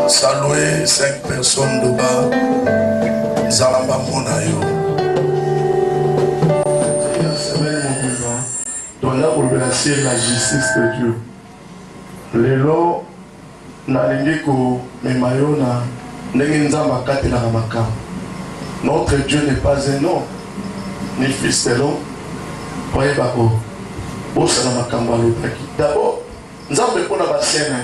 Saluer 5 personnes de bas. Zalamba Monayo. On a remercié la justice de Dieu. Lelo Nalingeko Memayona Nenginzamba Katela Ramaka. Notre Dieu n'est pas un homme, ni fils de l'homme. Voyez Bako. D'abord, nous avons répondu à la scène.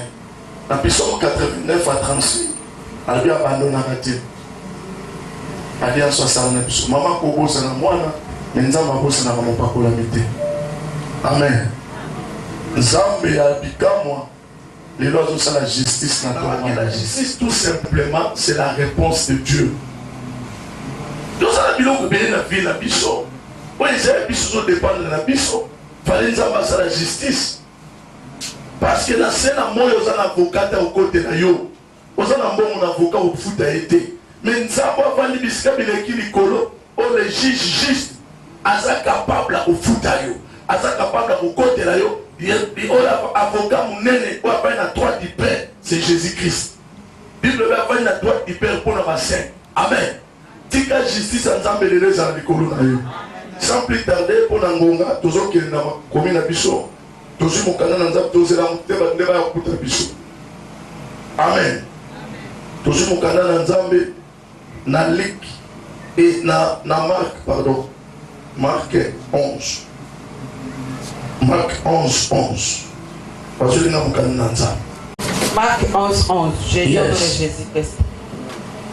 Dans Psaume 89 à 36, elle a abandonné la terre. Elle a dit à 69, maman Kobo c'est la moine, mais nous avons bossé dans mon papa la mité. Amen. Zambé a dit moi, les lois sont la justice naturellement. La justice, tout simplement, c'est la réponse de Dieu. Tout ça, la bilan que béné la vie, la biso. Oui, les biso dépendent de la biso. Fallait nous avoir la justice. Parce que la scène à moi, il y a un avocat au côté de yo. Il y a un bon avocat au foot à été. Mais nous avons vendu biscuit avec l'écolo. On les juge juste. Ils sont capables au foot à yo. Ils sont capables au côté de yo. Il y a un avocat qui est à droite du Père. C'est Jésus-Christ. La Bible va venir à droite du Père pour la scène. Amen. Si la justice a ensemble les gens l'écolo. Sans plus tarder, pour Nangonga, toujours qu'il n'a pas commis la bichon. Toujours mon canal n'a pas posé la montée, mais pas à la bichon. Amen. Toujours mon canal n'a pas na Luc et na Marc, pardon. Marc 11. Marc 11, 11. Parce que mon canal n'a pas. Marc 11, 11. Jésus-Christ.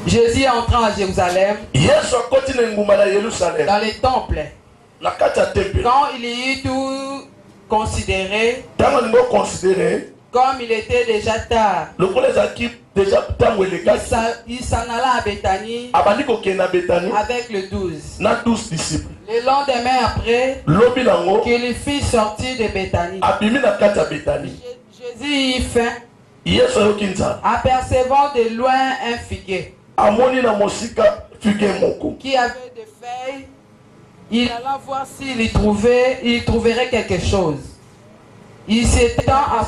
Jésus entrant à Jérusalem, dans les temples, quand il y eut tout considéré, comme il était déjà tard, il s'en alla à Béthanie avec les 12. Disciples. Le lendemain après, qu'il fit sortir de Béthanie, Jésus y vint, apercevant de loin un figuier qui avait des feuilles, il alla voir s'il y trouverait quelque chose. Il s'étend à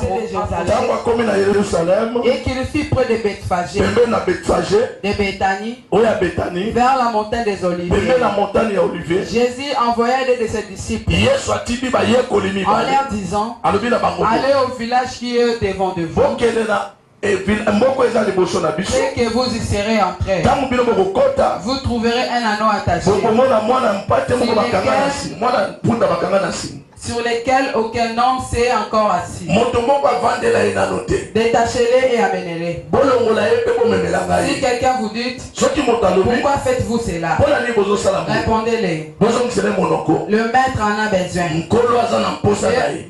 Jérusalem et qu'il fut près de Bethphagée, de Béthanie, vers la montagne des Oliviers. Jésus envoya deux de ses disciples en leur disant, allez au village qui est devant de vous. Et que vous y serez entrés, vous trouverez un anneau attaché sur lequel aucun homme s'est encore assis. Détachez-les et amenez-les. Si quelqu'un vous dit, pourquoi faites-vous cela? Répondez-les. Le maître en a besoin.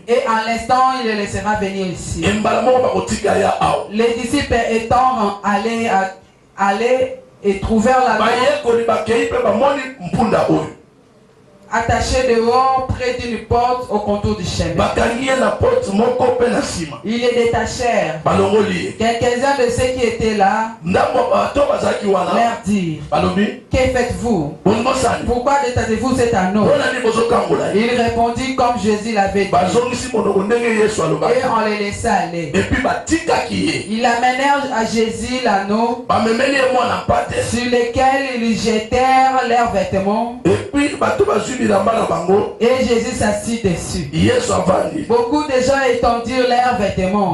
Et en l'instant, il le laissera venir ici. Les disciples étant allés et trouvèrent l'anneau attaché dehors près d'une porte au contour du chemin. Ils les détachèrent. Quelques-uns de ceux qui étaient là leur dirent, que faites-vous? Pourquoi détachez-vous cet anneau? Il répondit comme Jésus l'avait dit. Et on les laissa aller. Ils amenèrent à Jésus l'anneau sur lequel ils jetèrent leurs vêtements. Et Jésus s'assit dessus. Beaucoup de gens étendirent leurs vêtements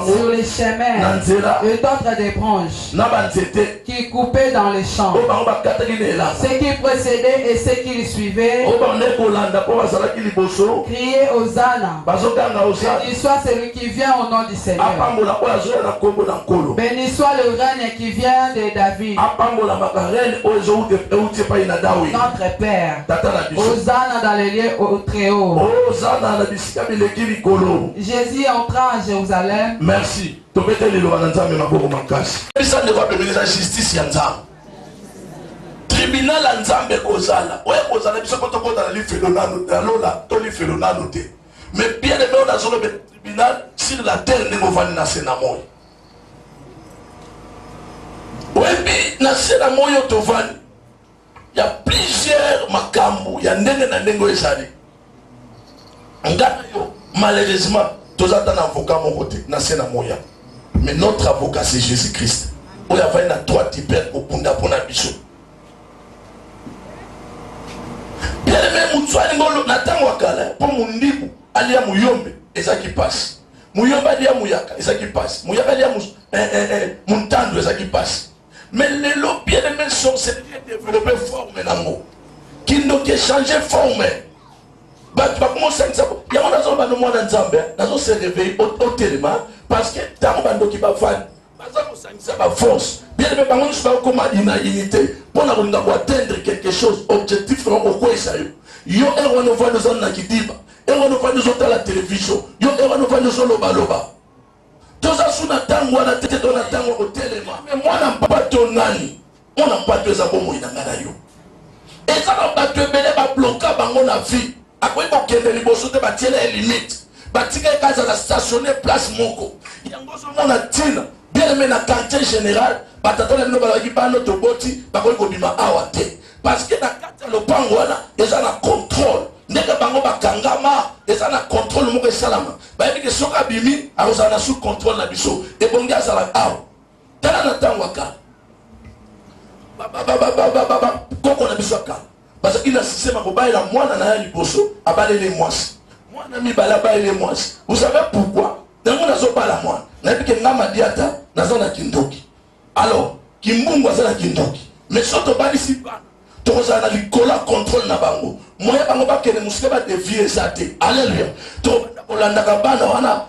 sur les chemins et d'autres des branches qui coupaient dans les champs. Ceux qui précédaient et ceux qui les suivaient criaient Hosanna. Béni soit celui qui vient au nom du Seigneur. Béni soit le règne qui vient de David, notre Père. Hosanna dans les lieux au très haut. Jésus entra à Jérusalem. Merci. Tribunal Nzambe kozala. Ouais kozala biso kotokota na lifelo nalola to lifelo nanote. Mais bien aimé on a sur le tribunal sur la terre ne movani na senamoy. Ouais bi na senamoy tovani. Il y a plusieurs makambu, il y a ndenge na ndenge ezali. Malheureusement, Tous attendent un avocat mon côté, mais notre avocat c'est Jésus-Christ. Il y a une droite hyper pour Punda pour Nabiso. Bien aimé, Moutsouani Ngolo, Nathan Wakala, pour mon libre, Alia Mouyombe, et ça qui passe. Mouyombe Alia Mouyaka, et ça qui passe. Mouyaka Alia Moutando, et ça qui passe. Mais les lots bien aimés sont développés forme maintenant. Qui n'ont qu'à changer forme. Bah, tu vas commencer à dire, il y a un homme dans le Zambie, dans se réveiller au téléma, parce que dans le bando qui va faire, ça va force. Bien aimé, par contre, je vais comme une unité pour atteindre quelque chose, objectif, on quoi ça y est. Yo, on ne voit nous en Nakidiba, et on ne voit nous autres à la télévision, yo, on ne voit nous en loba. Tout ça, sous la tango, on a tête dans la tango au téléma. Mais moi, on n'a pas ton nani, on n'a pas de zabomou, il n'a pas yo. Et ça, on n'a pas de bébé, on a bloqué, on a vu. Après, il faut qu'il y ait des choses qui sont limites. Il faut que stationner place Moko. Il y a un peu bien aimé dans le quartier général. Il y a notre boti, parce que dans le pangoana, il y a un contrôle. Il y a un contrôle. Il y a un sous contrôle. Et bon, il y a un parce qu'il a système à Boba et la moine en a eu bosso, à baler les moisses. Moi, on a mis balaba et les moisses. Vous savez pourquoi? Dans le monde, on n'a pas la moine. On a dit que Nama Diata, on a Kindoki. Alors, Kimbungu a la Kindoki. Mais surtout, on a dit que on a dit que contrôle na bango. Moi, on a dit que nous avons dévié ça. Alléluia. On a dit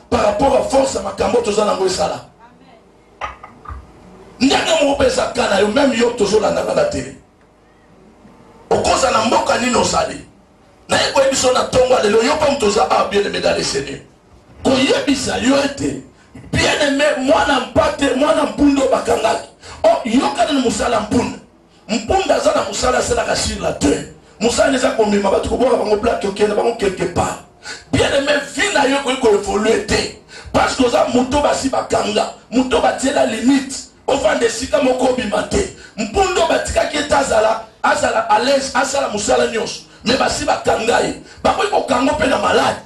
par rapport à force, à ma cambo, tout ça, on a dit ça. Nous avons dit ça, même yo, toujours la télé. Okoza na mboka nino sali na yeko ebiso na tongo lelo yo pa mtoza bien aimé dans le Seigneur ko yebisa yo ete bien aimé mwana mpate mwana mpundo bakangaki yo kana musala mpunda za na musala sala ka sur la terre musala neza ko mema batu ko boka bango plaque okende bango quelque part bien aimé vina yo ko évoluer te parce que za muto basi bakanga muto batiela limite ovande sika moko bimate mpundo batika ki etazala azala à l'aise, azala musala nyos, mais basi bakangai, bako iko kango pe na malade.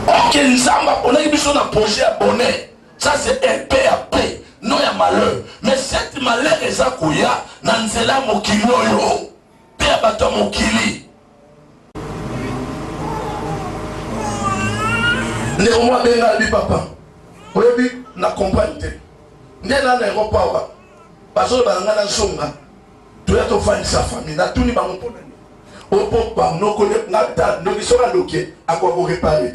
Ok, nzamba, on a eu besoin d'un projet à bonnet. Ça c'est un PAP, non y'a malheur. Mais cette malheur est à kouya, nanzela mokili oyo, pe abato mokili. Néanmoins, benga bi papa, oyebi na compagne te. Nena na aéroport, bazo balanga na zonga. Tu as ton famille, sa famille, na tout ni bango pour nani. Au papa, no connaît nata, no sera loqué, à quoi vous réparer.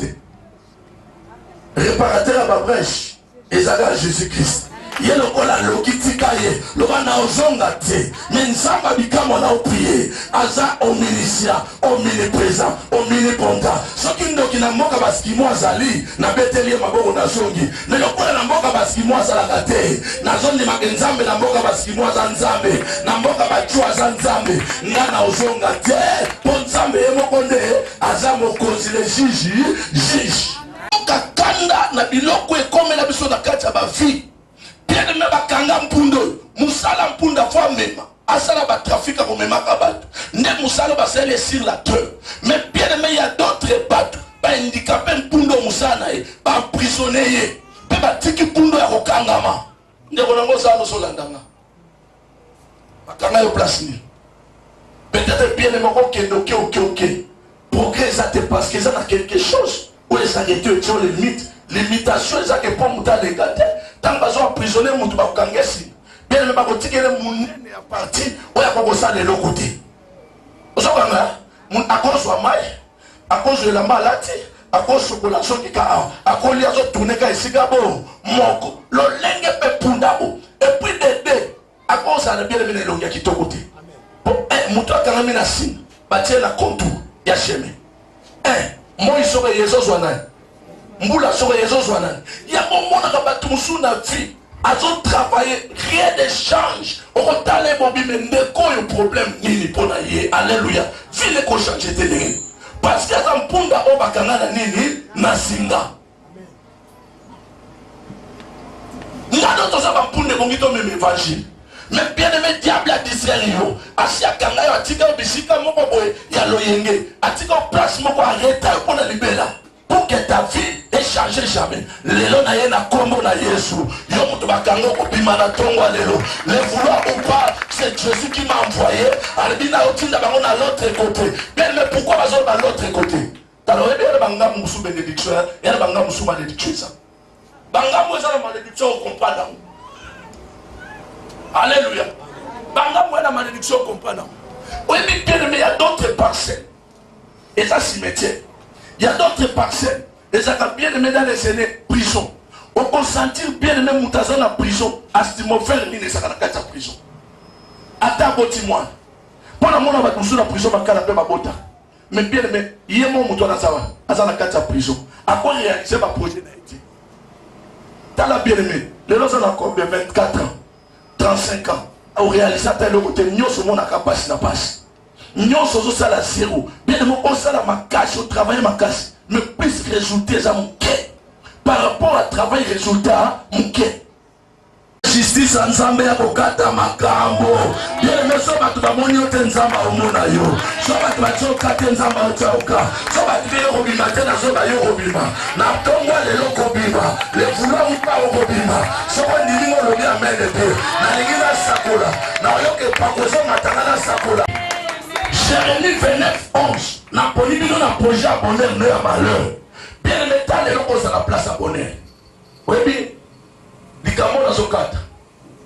Réparateur à ma brèche, et ça à Jésus-Christ. Il y a le col à l'okitikaye, le bana ozonga te, mais nzamba bikamo na prier, aza omniscient, omniprésent, omnipotent. Ce qui nous na moka baski moi zali, na betelie maboko na zongi, mais le col na moka baski moi zala te, na zongi magenzambe na moka baski moi zanzambe, na moka bachua zanzambe, ngana ozonga te, ponzambe emokonde, aza mokozi le juge. Kakanda na biloko ekome na biso na kati ya bavi. Bien aimé bakanga mpundo, musala mpunda fwa mema. Asala ba trafic à mema kabato. Ne musala ba sele sur la terre. Mais bien aimé il y a d'autres bateaux. Ba handicapé mpundo musala e, ba emprisonné ye. Pe ba tiki mpundo ya kokangama. Ndeko nango za no solandanga. Bakanga yo place ni. Peut-être bien aimé ok. Progrès ça te parce que ça a quelque chose. Où les arrêtés ont les limites. Limitation, c'est que pour nous les gâter. Tant que nous emprisonner, nous devons kangesi. Bien même pas que les mounés à partir, où il y a pas ça de l'autre côté. Vous savez à cause de maille, à cause de la maladie, à cause de la chose qui a, à cause de la tournée qui a ici gabo, moko, le lingue pe pundabo, et puis d'aider, à cause de la bien aimé longue qui est au côté. Pour un mouton qui a mis la signe, bâtir la contour, il y a chemin. Moi, il serait Yesos Wanan. Mboula serait Yesos Wanan. Il y a un moment où batu musu na vie. Azo travailler, rien d'échange. On retale les bobis, mais ne quoi le problème nini pour naïe. Alléluia. Ville ko changer télé. Parce qu'il y a un punda au bakanga na nini na singa. Nado to sa punda bongito même évangile. Mais bien aimé diable a discerné yo. Asi akanga yo atika bisika moko boye ya loyenge. Atika place moko arrêta pour na libela. pour que ta vie ne change jamais. Lelo na ye na kombo na Yesu. Yo mutu bakango kopima na tongo lelo. Le vouloir ou pas, c'est Jésus qui m'a envoyé. Albina otinda bango na l'autre côté. Mais pourquoi bazo na l'autre côté? Talo ebe ya banga musu bénédiction, ya banga musu malédiction ça. Banga musu la malédiction on comprend. Alléluia. Banga musu la malédiction on comprend. Oui, bien aimé, il y a d'autres parcelles. Et ça cimetière. Il y a d'autres parcelles. Et ça bien aimé dans les aînés prison. On peut sentir bien aimé Moutaza dans la prison. Astimofel mine ça dans la prison. Attends botimoine. Pendant mon on va tous la prison ma canapé ma bota. Mais bien aimé, il y a mon mouton dans la prison. À quoi réaliser ma projet d'Haïti? T'as la bien aimé. Les gens ont encore 24 ans, 35 ans. Au réalisateur le côté nous sommes na capacité na passe nous sommes ça la zéro bien de mon ça la ma casse au travail ma casse mais plus résultat à mon quai par rapport à travail résultat mon quai justice ensemble ya kokata makambo bien mais so batu ba moni ote nzamba omona yo so batu ba chokate nzamba ochoka so batu yo robima tena so ba yo robima na tongo lelo kobima le vouloir ou pas robima so ko ndingo lobi amen de na lingina sakola na yoke pakozo matanga na sakola Jérémie 29:11 na polibino na projet à bonheur ne à malheur bien mais ta lelo ko la place à bonheur oui bien il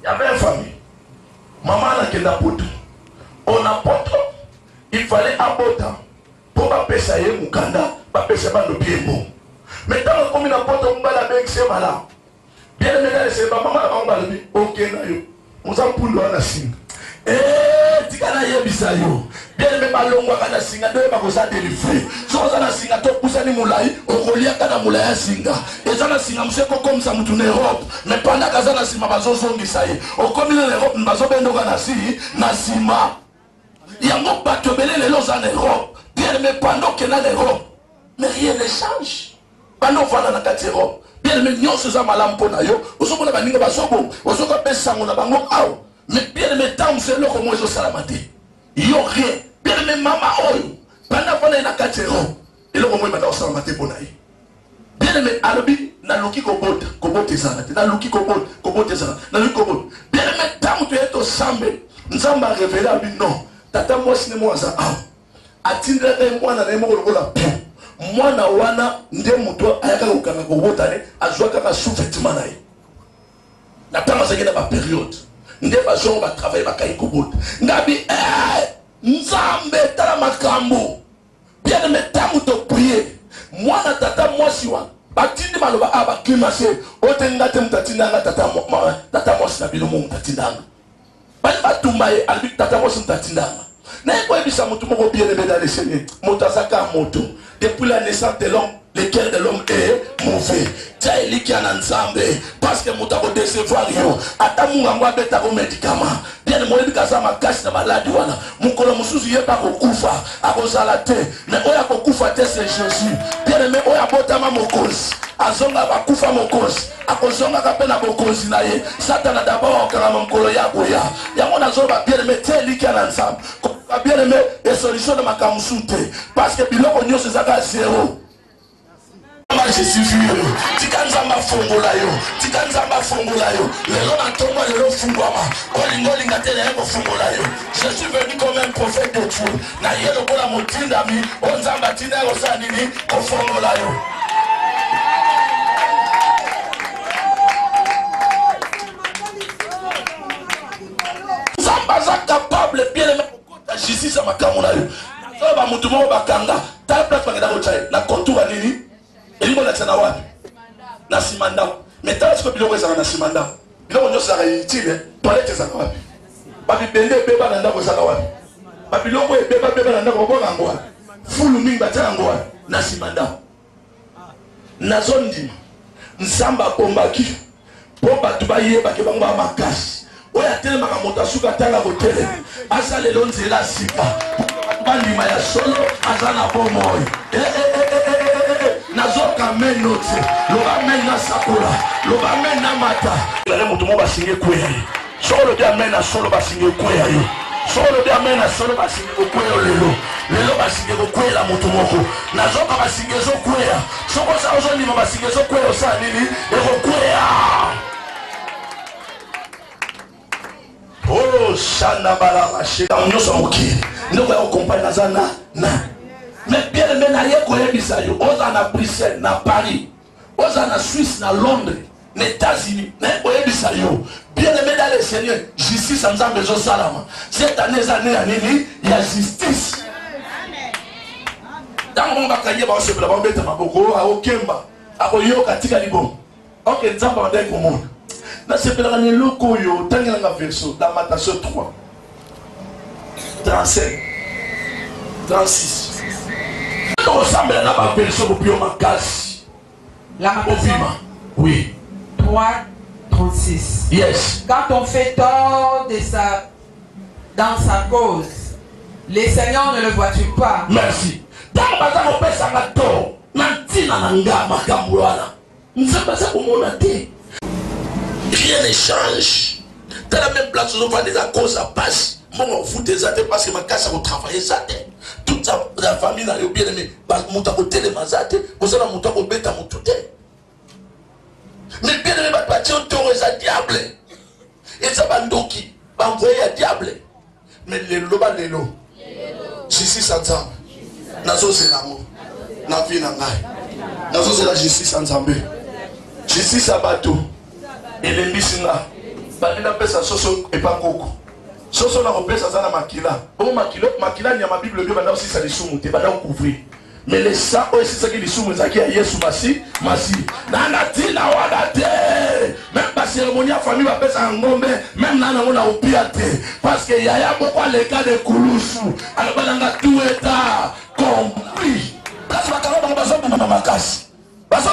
y avait une famille. Maman qui n'a pas. On a pas. Il fallait aborder pour pas payer Mukanda, pas payer le pied bon. Mais dans le commune, on va la bien c'est malade. Bien aimé, c'est maman, on va le dire. Ok, on s'en fout de la signe. Eh, tu as eu ça yo. Bien aimé, malongo kana singa de ba ko sa délivrer. So ça na singa to pusani mulai, o kolia kana mulai singa. Et ça na singa mseko comme ça mutu na Europe. Mais pendant kaza na sima bazo zongi ça y. O comme na Europe bazo bendo kana si na sima. Yango bato belé les los en Europe. Bien aimé pendant que na Europe. Mais rien ne change. Pendant voilà na kati Europe. Bien aimé nyonso za malamu pona yo. Oso pona baninga basobo. Oso ka pesa ngona bango aw. Mais bien aimé tant c'est le comme oso salamate. Yo rien. Bien aimé maman oyo. Pendant qu'on est na katero. Et le moment maintenant ça maté bonaï. Bien aimé alobi na loki kobote sana. Na loki kobote sana. Na loki kobote. Bien aimé tant tu es au sambe. Nzamba révélé abi non. Tata moi sine moi za ah. Atindra moi na nemo lokola. Moi na wana nde muto ayaka kokanga kobotane azwa kaka sous-vêtement na ye. Na tama zengena ba période. Nde bazo ba travailler ba kai kobota. Ngabi Nzambe tala makambo. Bien aimé tamu to prier. Moi na tata moi siwa. Batindi maloba aba kimase. Otenga te mtatindanga tata moi na bino mo mtatindanga. Bali batumbaye albi tata moi mtatindanga. Na ko ebisa mutu moko bien aimé dans le Seigneur. Motasaka moto. Depuis la naissance de l'homme, le cœur de l'homme est mauvais. Taïli qui en ensemble parce que muta ko décevoir yo. Ata munga ngwa beta ko médicament. Bien moi bikaza makasi na maladi wana. Mukolo mususu yeba ko kufa, akozala te. Mais oya ko kufa te c'est Jésus. Bien aimé oya botama mokozi. Azonga ba kufa mokozi. Akozonga ka pena mokozi na ye. Satana d'abord kala mukolo ya boya. Yango nazoba bien aimé taïli qui en ensemble. Bien aimé et solution de ma kamusute parce que biloko nyonso ezaka zéro. Je suis vieux. Tikanzamba fongola yo. Tikanzamba fongola yo. Lelo na tomba lelo fungwama. Olingo tele yako fongola yo. Je suis venu comme un prophète de Dieu. Na yelo kola motinda mi. Onzamba tinda yo sanini ko fongola yo. Nzamba za capable bien aimé. Justice makamona yo. Na ba mutu mo bakanga. Ta place bakenda ko chai. Na kontua nini? Elimo na tsana wapi? Na simanda. Mais tant que biloko ezaka na simanda. Biloko nyonso ezaka utile, toilette ezaka wapi? Ba bibende beba na ndako ezaka wapi? Ba biloko beba na ndako ko ngwa. Fulu mingi batanga ngwa na simanda. Na zondi. Nsamba kombaki. Po batu ba yeba ke bango ba makasi. Oya tele makamoto suka tanga ko tele. Asa le lonze la sika. Bandima ya solo azana bomoy. Nazoka menote, loba mena sakura, loba mena mata. La mutu mo basinge kwea. Solo dia mena solo basinge kwea yo. Solo de amen na solo basinge kokwela lelo. Lelo basinge kokwela mutu moko. Nazoka basinge zo kwela. Soko sa ozo ndima basinge zo kwela sa nini ekokwela. Oh shana bala mashika nyoso mukiri. Ndoko ya compagnie nazana na. Mais bien aimé na yeko yebisa yo. Oza na Bruxelles, na Paris. Oza na Suisse, na Londres. Les États-Unis, bien aimé dans le Seigneur, justice en Zambé Salama. Cette année, il y a justice. Dans mon bakaye, on se blâme, on ma boko, à Okemba, à Oyo, Katika Libon. Ok, Zamba, on est au monde. Dans ce pèlerin, le loco, yo, tant qu'il y a un verso, dans Matthieu 3, 37, 36. On ressemble à la verso, au plus ma casse. La Matthieu. Oui. 3, 36. Yes. Quand on fait tort dans sa cause, les seigneurs ne le voient-tu pas? Merci. Dans le pays, ça va tort. Rien ne change. Dans la même place, on va les causes, ça passe. Moi, on fout des athées parce que ma casse a travaillé ça. Toute la famille n'a bien aimé. Mon côté les mazates, vous avez mon temps au bêta, mon tout. Mais bien aimé, ma partie, on t'aurait à diable. Et ça va ndoki, va envoyer à diable. Mais les loba les lots. Justice ensemble. Nazo c'est l'amour. Na vie na ngai. Nazo c'est la justice ensemble. Justice à bateau. Et les missinga. Balina pesa soso et pas koko. Soso na repesa ça na makila. Oh makila ni ma Bible bien bana aussi ça les sous te bana couvrir. Mais les ça aussi ça qui les sous zaki à Yesu masi. Nana tina wadate. Même pas cérémonie à famille va pesa ngombe, même nana on a opiate parce que yaya beaucoup les cas de kulusu. Alors balanga tout état compris. Place bakanga bazo bima makasi. Bazo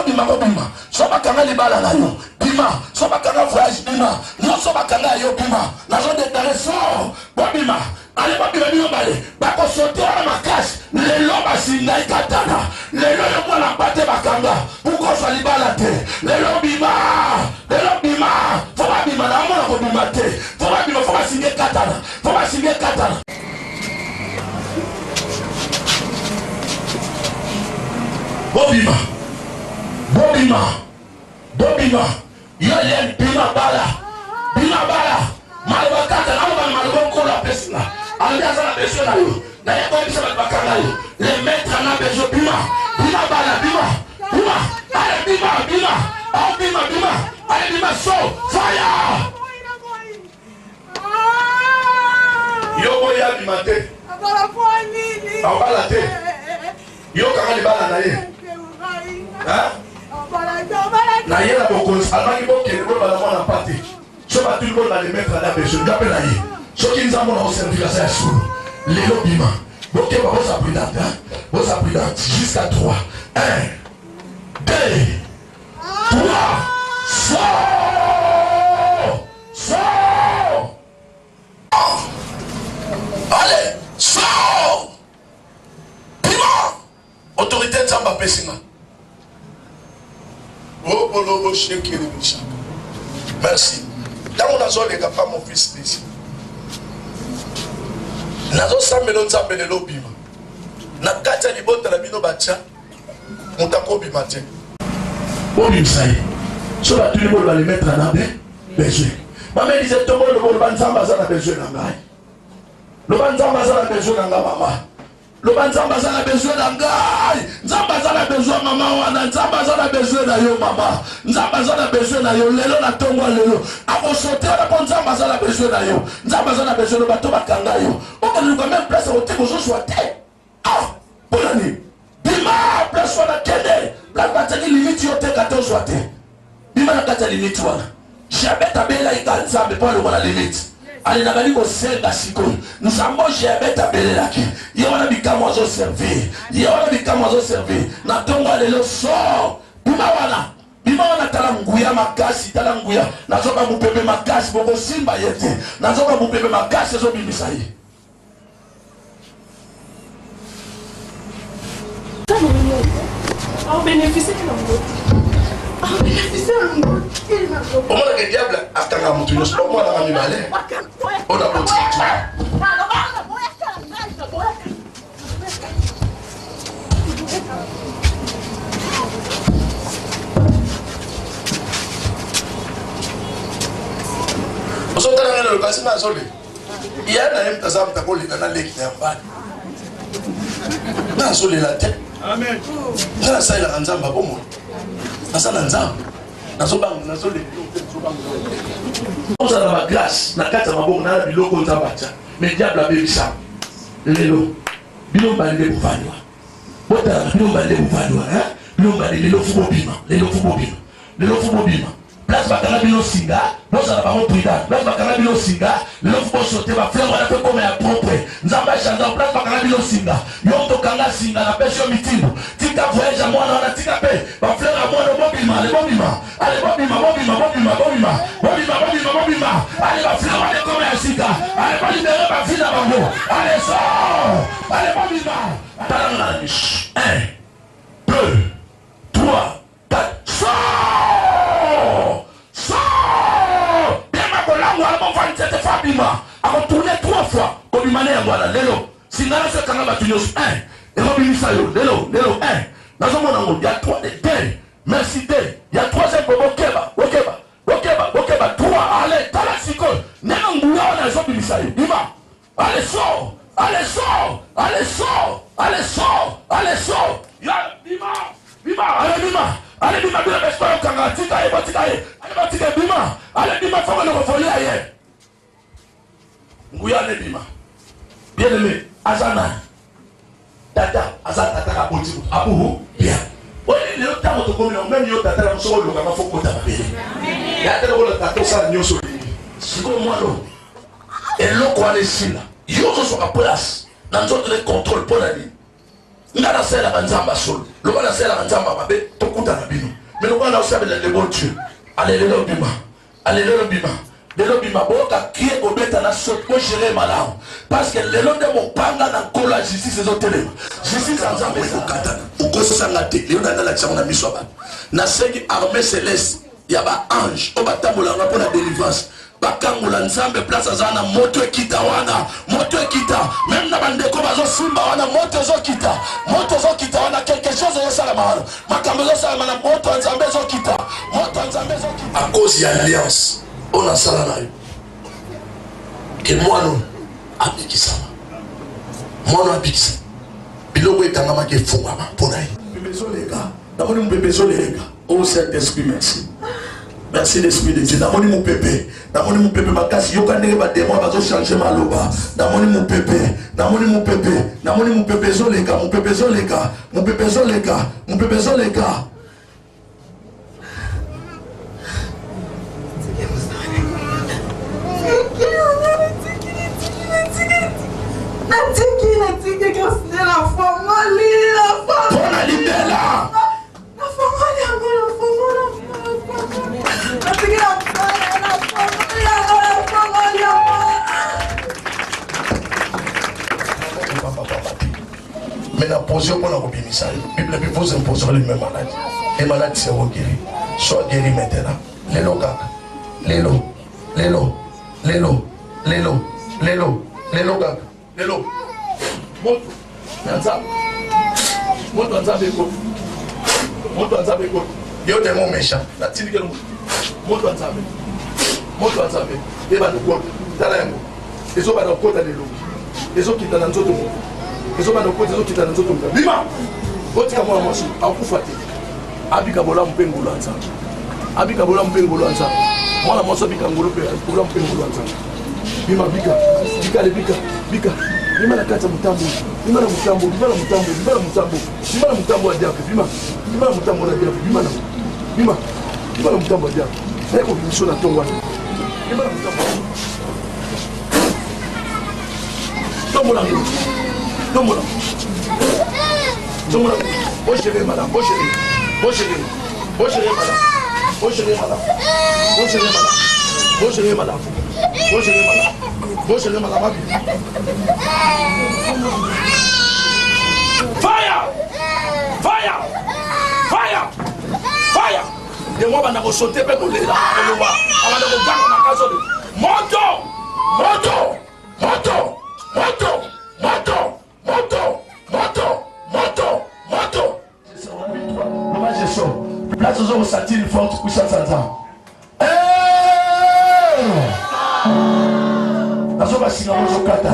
bima ko bima. So bakanga libala na yo. Bima, so bakanga voyage bima. Non so bakanga yo bima. La zone de Dareso, bima. Allez bima bale. Bako sauter à makasi. Les lobes singa katana. Les lobes pour la batte bakanga. Pourquoi ça libala te? Les lobes bima. Faut pas bima na mona ko bima te. Faut pas signer katana. Bobima. Yole bima bala. Malba kata na malba ko la pesina. Alia sana besoin na yo. Na yako bisa bakanga yo. Les maîtres na besoin bima bala. Allez bima. Allez bima so fire. Yo boya bima te. Abala te. Yo kanga libala na ye. Hein? Na yela boko almani boke le bala mona pati. So ba tout le monde va les mettre à la besoin d'appel là. So qui nous avons servir ça sur les lobima. Boke ba bosa prudente jusqu'à 3. 1 2 3 sort. Allez, sort. Bima. Autorité de Zamba Pessinga. Merci. Dans mon azol, les gars, pas mon fils ici. Nazo sambelo nzambele lobima. Na kata libota la bino bacha. Montako bimate. Bobim saï. Sur la tout le monde va les mettre en abé. Besoin. Maman disait tout le monde va nzamba za na besoin na ngai. Le banzamba za na besoin na maman. Le banzamba za na besoin na ngai. Nzamba za na besoin maman wana. Nzamba za na besoin na yo maman. Nzamba za na besoin na yo lelo na tongo lelo. Ako sauter na bon nzamba za na besoin na yo. Nzamba za na besoin na bato bakanga yo. On nous quand même place au tégo soit terre. Ah, bonani. Bima place wana kende. La bataki limite yo te 14 soit terre. Bima na kata limite wana. Jabeta bela ikanzambe pour le wana limite. Allez na bali ko senga siko. Nous avons jabeta bela laki. Ye wana bikamo azo servir. Na tongo lelo so. Bima wana tala nguya makasi tala nguya. Nazoka mupebe makasi boko simba yete. Nazoka mupebe makasi zo bimisa yi. On bénéficie de l'amour. On bénéficie de l'amour. Comment le diable a tanga mutu yo? Moi la mami balé. On a montré tout. Il y a un tazam takoli dans l'équipe d'Amban. Dans sur la tête. Amen. Dans ça il a un zamba bon. Dans ça un zamba. Dans son banc, dans son les. On a la grâce. Na kata mabon na biloko nzabacha. Mais diable a béni ça. Lelo. Bilo bande buvandwa. Bota bilo bande buvandwa, hein? Bilo bande lelo fubo bima. Lelo fubo bima. Lelo fubo bima. Place bakana bino singa, bosa na bango prida. Place bakana bino singa, le fubo sauter ba fleur wana pe comme ya propre. Nzamba chanda place bakana bino singa. Yo to kanga singa na pesho mitimbo. Tika voyage à moi na tika pe. Ba fleur à moi no bobima, le bobima. Allez bobima. Allez ba fleur wana comme ya sika. Allez ba libérer ba vie na bango. Allez sort. Allez bobima. Talanga 1 2 3 4 a retourné 3 fois comme il m'a dit lelo si n'a pas quand va tenir 1 et Robin Sayo lelo 1 dans un monde il y a 3 2 merci 2 il y a 3e Okeba 3 allez talasiko n'en bouillon dans Robin Sayo bima allez sort ya bima allez bima bien restaurant kanga tika allez bima allez bima faut que nous voler ailleurs Nguya bima bien aimé azana tata azana tata kaboti abuhu bien oui le temps to comme même yo tata la so lo kama foko ta bele ya tata ko tata ça nyoso siko moi lo et lo ko ale sila yo so ka place dans zone de contrôle pour la vie ngana sela banzamba sol lo bana sela banzamba babe to kuta na bino mais lo bana osabe le bon Dieu allez le bima boka kie obeta na sot ko gérer malao parce que le long de mon panga na kola justice zo telema justice nzambe kokata ukoso sanga te le na la tsanga na miso ba na sengi armée céleste ya ba ange o batambola na pona délivrance bakangola nzambe place azana moto ekita wana même na bandeko bazo simba wana moto zo kita wana quelque chose yo sala mahana makambo zo sala na moto nzambe zo kita à cause de l'alliance on a ça là que moi non abikisa biloko etangama ke fungama ponai bebezolega namoni mbebezolega au Saint-Esprit merci l'Esprit de Dieu namoni mon pépé makasi yoka ndenge ba démon bazo changer maloba namoni mon pépé zoleka mon pépé zoleka mais la position pour la obéissance, la Bible vous imposera les mêmes maladies. Les maladies seront guéries. Sois guéri maintenant. Lélo. Montre un zabeko. Yo des mots méchants. La tine que montre un zabeko. Et va nous compte. Talango. Les autres va nous compte à l'élo. Les autres qui t'en ont d'autres. Les autres va nous compte les autres qui t'en ont d'autres. Bima. Votre camarade moi aussi. En coup faté. Abika bola mpengolo anza. Moi la mosso bika ngolo pe. Bola mpengolo anza. Bima bika. Bima la kata mutambo. Bima la mutambo wa diable. Bima la mutambo la diable. Bima la mutambo wa diable. C'est quoi une chose à ton wa. Bima la mutambo. Tombola. Bon chéri madame. Fire! De moi, on a sauté pour les là. On va le gars, on a casé. Moto! Moto, moto, moto, moto, moto, moto, moto, moto. C'est ça, on a mis trois. Moi, je sors. Là, ce sont ressentis une forte puissance en temps. Nazo basinga mozo kata.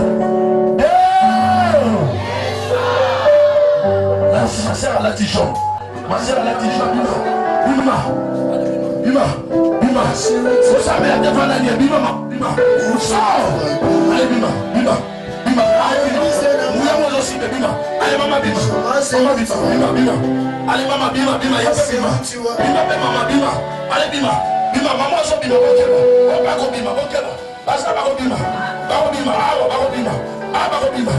Ma sœur a la Dijon. Ma sœur a la Dijon. Bima. Bima. Bima. Vous savez, la devant la nuit. Bima. Bima. Sors. Allez, Bima. Bima. Bima. Allez, Bima. Mouya moi aussi, Bima. Allez, maman, Bima. Maman, Bima. Bima. Bima. Allez, maman, Bima. Bima. Y'a pas Bima. Bima, maman, Bima. Allez, Bima. Bima, maman, so Bima. Bokeba. Bako Bima. Bokeba. Basa Bako Bima. Bako Bima. Awa Bako Bima. Awa Bako Bima.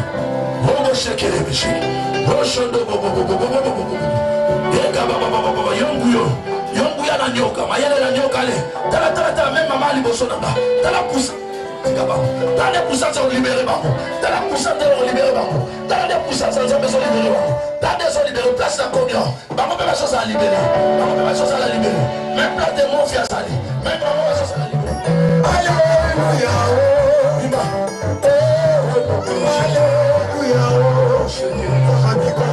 Bobo shekele bishi. Bobo shondo bobo. Yega baba. Yonguyo. Yonguya na nyoka. Mayele na nyoka le. Tala même maman liboso nanga. Tala poussa. Dans les poussants, on libère Bako. Dans la poussante, on libère Bako. Dans les poussants, on libère Bako. Dans les on libère place la combien. Bako peut pas chose à libérer. Bako peut pas chose à la libérer. Même place de mon fias à lui. Même maman va chose à la libérer. Alléluia. Bima. Alléluia. Alléluia.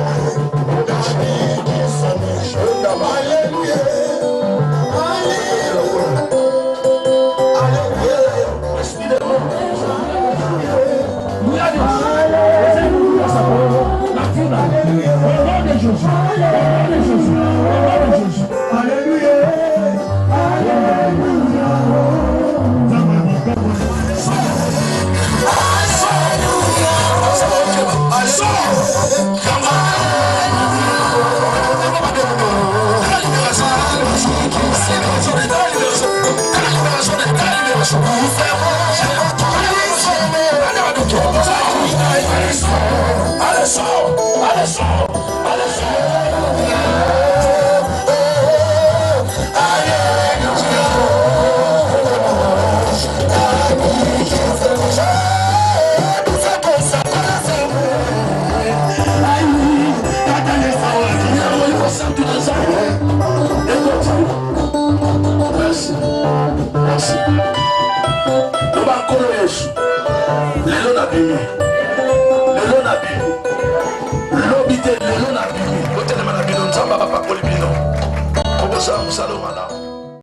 Salomana.